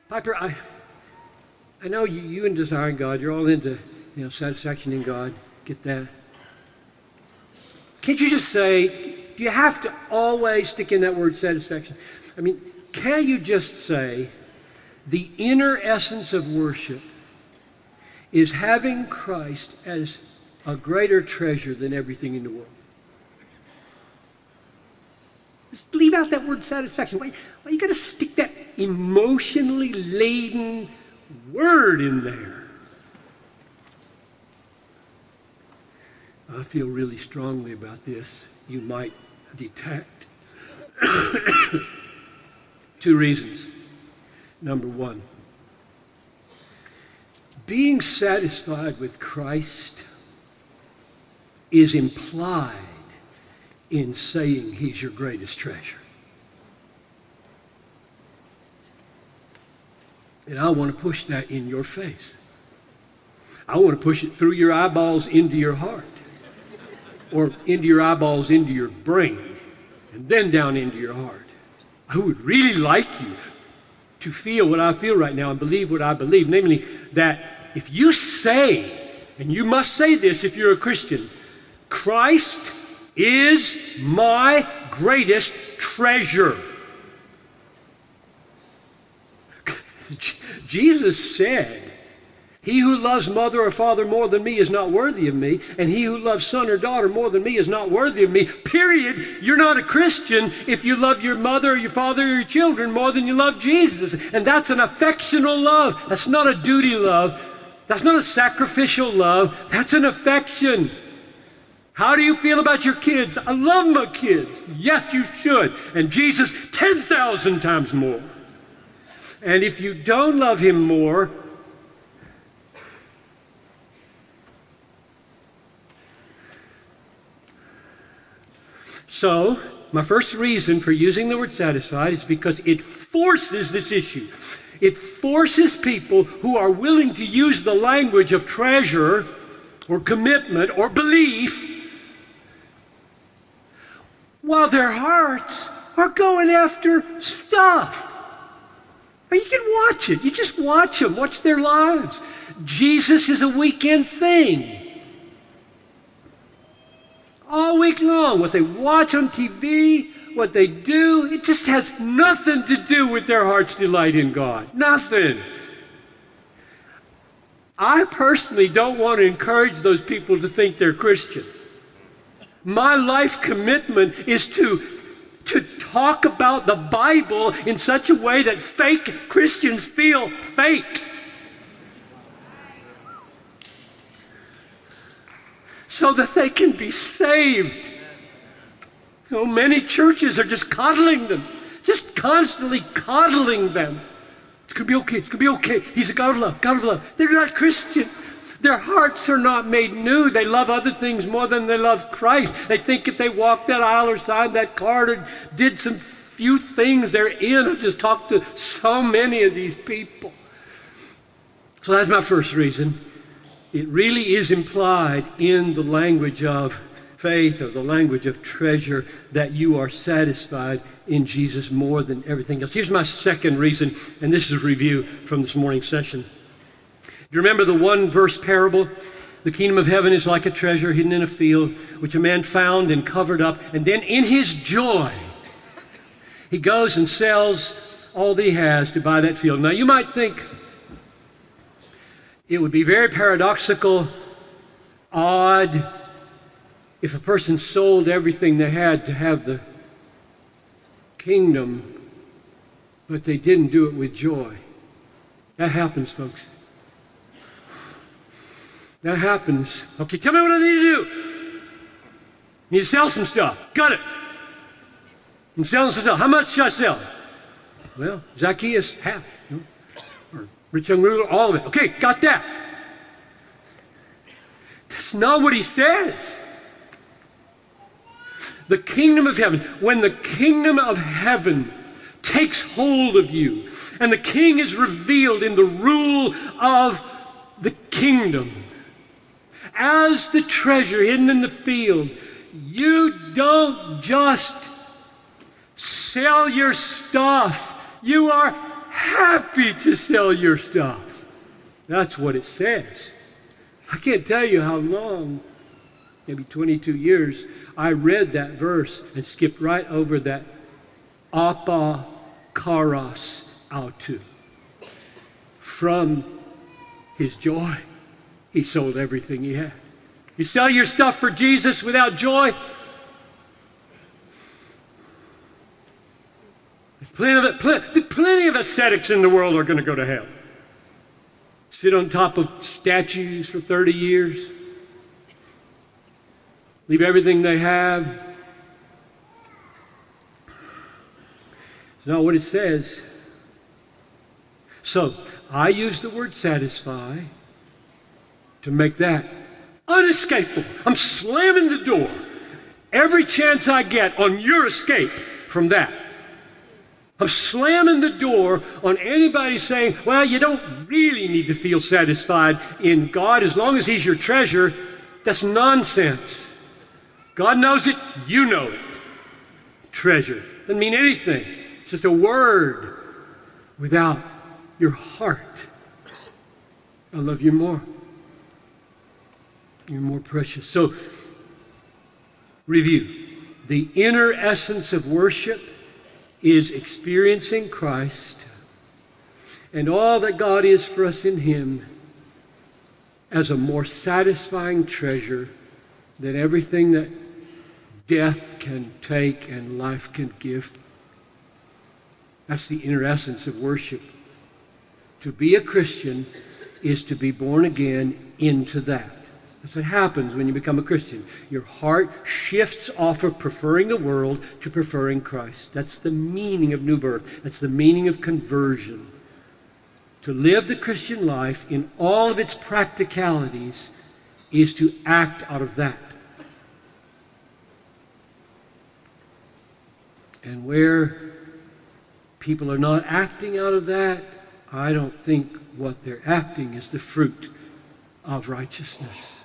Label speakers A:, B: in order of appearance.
A: Piper, I know you and desiring God, you're all into, satisfaction in God. Get that? Can't you just say, do you have to always stick in that word satisfaction? I mean, can you just say the inner essence of worship is having Christ as a greater treasure than everything in the world? Just leave out that word satisfaction. Why you got to stick that emotionally laden word in there? I feel really strongly about this. You might detect. 2 reasons. Number 1, being satisfied with Christ is implied in saying he's your greatest treasure. And I want to push that in your face. I want to push it through your eyeballs into your heart, or into your eyeballs into your brain, and then down into your heart. I would really like you to feel what I feel right now and believe what I believe, namely that if you say, and you must say this if you're a Christian, Christ is my greatest treasure. Jesus said, he who loves mother or father more than me is not worthy of me, and he who loves son or daughter more than me is not worthy of me. Period. You're not a Christian if you love your mother or your father or your children more than you love Jesus. And that's an affectional love. That's not a duty love. That's not a sacrificial love. That's an affection. How do you feel about your kids? I love my kids. Yes, you should. And Jesus 10,000 times more. And if you don't love him more, so my first reason for using the word satisfied is because it forces this issue. It forces people who are willing to use the language of treasure or commitment or belief while their hearts are going after stuff. You can watch it. You just watch them. Watch their lives. Jesus is a weekend thing. All week long, what they watch on TV, what they do, it just has nothing to do with their heart's delight in God. Nothing. I personally don't want to encourage those people to think they're Christian. My life commitment is to talk about the Bible in such a way that fake Christians feel fake. So that they can be saved. So many churches are just coddling them, just constantly coddling them. It's going to be okay, it's going to be okay. He's a God of love, God of love. They're not Christian. Their hearts are not made new. They love other things more than they love Christ. They think if they walked that aisle or signed that card or did some few things, they're in. I've just talked to so many of these people. So that's my first reason. It really is implied in the language of faith or the language of treasure that you are satisfied in Jesus more than everything else. Here's my second reason, and this is a review from this morning's session. Do you remember the 1-verse parable? The kingdom of heaven is like a treasure hidden in a field, which a man found and covered up. And then in his joy, he goes and sells all that he has to buy that field. Now you might think it would be very paradoxical, odd, if a person sold everything they had to have the kingdom, but they didn't do it with joy. That happens, folks. That happens. Okay, tell me what I need to do. Need to sell some stuff. Got it. I'm selling some stuff. How much should I sell? Well, Zacchaeus, half. Or rich young ruler, all of it. Okay, got that. That's not what he says. The kingdom of heaven, when the kingdom of heaven takes hold of you and the king is revealed in the rule of the kingdom, as the treasure hidden in the field, you don't just sell your stuff. You are happy to sell your stuff. That's what it says. I can't tell you how long, maybe 22 years, I read that verse and skipped right over that apakaros autou. From his joy, he sold everything he had. You sell your stuff for Jesus without joy, plenty of ascetics in the world are going to go to hell. Sit on top of statues for 30 years. Leave everything they have. It's not what it says. So, I use the word satisfy to make that unescapable. I'm slamming the door every chance I get on your escape from that. I'm slamming the door on anybody saying, well, you don't really need to feel satisfied in God as long as He's your treasure. That's nonsense. God knows it, you know it. Treasure doesn't mean anything. It's just a word without your heart. I love you more. You're more precious. So, review. The inner essence of worship is experiencing Christ and all that God is for us in Him as a more satisfying treasure than everything that death can take and life can give. That's the inner essence of worship. To be a Christian is to be born again into that. That's what happens when you become a Christian. Your heart shifts off of preferring the world to preferring Christ. That's the meaning of new birth. That's the meaning of conversion. To live the Christian life in all of its practicalities is to act out of that. And where people are not acting out of that, I don't think what they're acting is the fruit of righteousness.